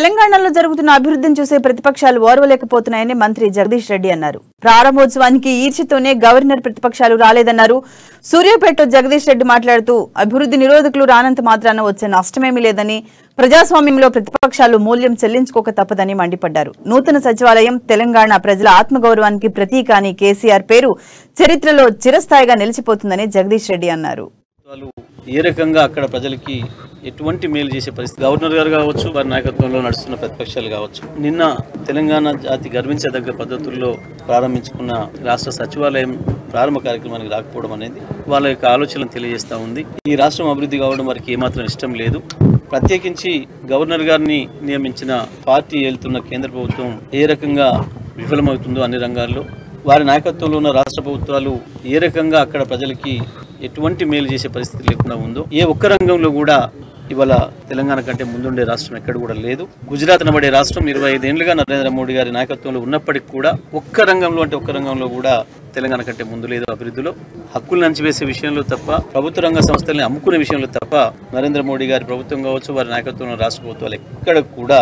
తెలంగాణలో జరుగుతున్న అభివృద్ధిని చూసే ప్రతిపక్షాలు ఓర్వలేకపోతున్నాయని మంత్రి జగదీష్ రెడ్డి అన్నారు. ప్రారంభోత్సవానికి ఈర్ష్యతోనే గవర్నర్ ప్రతిపక్షాలు రాలేదన్నారు. సూర్యాపేటలో జగదీష్ రెడ్డి మాట్లాడుతూ అభివృద్ధి నిరోధకులు రానంత మాత్రాన వచ్చే నష్టమేమీ లేదని, ప్రజాస్వామ్యంలో ప్రతిపక్షాలు మూల్యం చెల్లించుకోక తప్పదని మండిపడ్డారు. నూతన సచివాలయం తెలంగాణ ప్రజల ఆత్మగౌరవానికి ప్రతీక అని కేసీఆర్ పేరు చరిత్రలో చిరస్థాయిగా నిలిచిపోతుందని జగదీష్ రెడ్డి అన్నారు. ఏ రకంగా అక్కడ ప్రజలకి ఎటువంటి మేలు చేసే పరిస్థితి గవర్నర్ గారు కావచ్చు, వారి నాయకత్వంలో నడుస్తున్న ప్రతిపక్షాలు కావచ్చు. నిన్న తెలంగాణ జాతి గర్వించదగ్గ పద్ధతుల్లో ప్రారంభించుకున్న రాష్ట్ర సచివాలయం ప్రారంభ కార్యక్రమానికి రాకపోవడం అనేది వాళ్ళ యొక్క ఆలోచనలు తెలియజేస్తూ ఉంది. ఈ రాష్ట్రం అభివృద్ధి కావడం వారికి ఏమాత్రం ఇష్టం లేదు. ప్రత్యేకించి గవర్నర్ గారిని నియమించిన పార్టీ వెళ్తున్న కేంద్ర ప్రభుత్వం ఏ రకంగా విఫలమవుతుందో అన్ని రంగాల్లో, వారి నాయకత్వంలో ఉన్న రాష్ట్ర ప్రభుత్వాలు ఏ రకంగా అక్కడ ప్రజలకి ఎటువంటి మేలు చేసే పరిస్థితి లేకుండా ఉందో, ఏ ఒక్క రంగంలో కూడా ఇవాళ తెలంగాణ కంటే ముందుండే రాష్ట్రం ఎక్కడ కూడా లేదు. గుజరాత్ అనబడే రాష్ట్రం 25 ఏళ్లుగా నరేంద్ర మోడీ గారి నాయకత్వంలో ఉన్నప్పటికీ కూడా ఒక్క రంగంలో కూడా తెలంగాణ కంటే ముందు లేదు. అభివృద్ధిలో హక్కులు నంచివేసే విషయంలో తప్ప, ప్రభుత్వ రంగ సంస్థల్ని అమ్ముకునే విషయంలో తప్ప నరేంద్ర మోడీ గారి ప్రభుత్వం కావచ్చు, వారి నాయకత్వంలో రాష్ట్ర ప్రభుత్వాలు ఎక్కడ కూడా